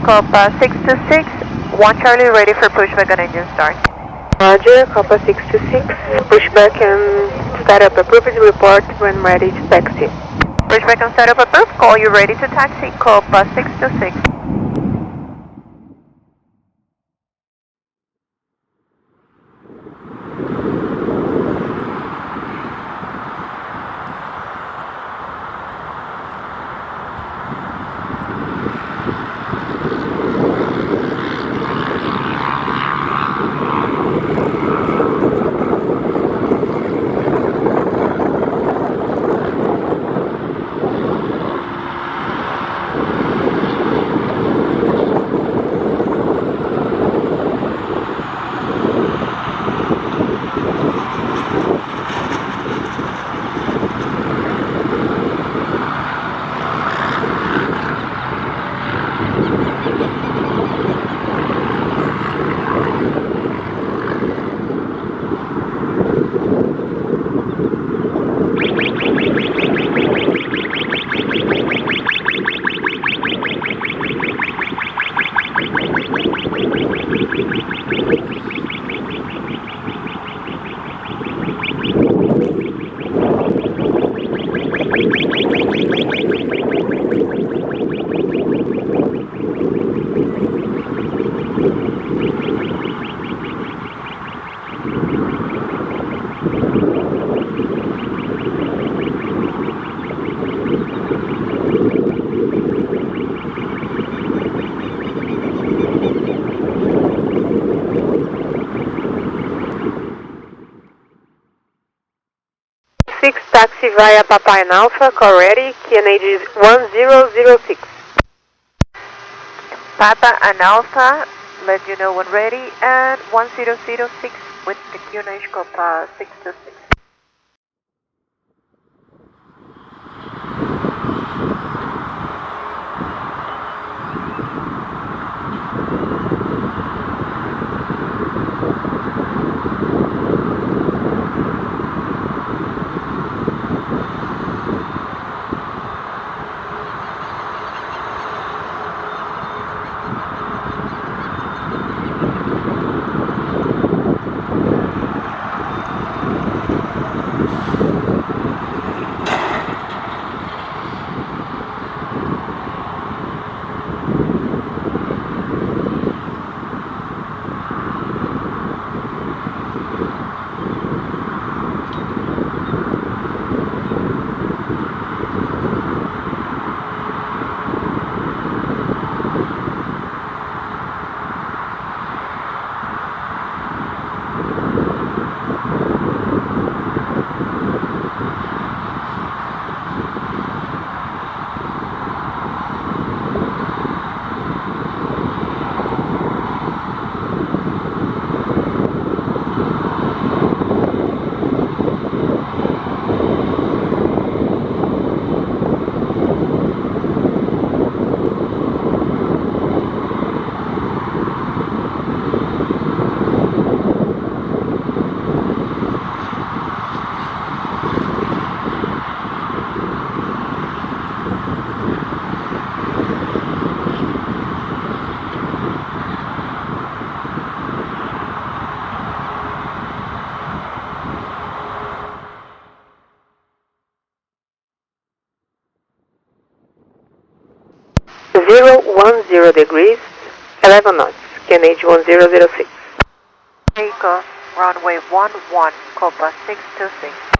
Copa 626, 1 Charlie ready for pushback and engine start. Roger, Copa 626, pushback and startup approved, report when ready to taxi. Pushback and startup approved, call you ready to taxi, Copa 626. Taxi via Papa and Alpha, call ready, QNH 1006. Papa and Alpha, let you know when ready, and 1006 with the QNH Copa 626. degrees, 11 knots, QNH 1006. Takeoff, runway 11, Copa 626.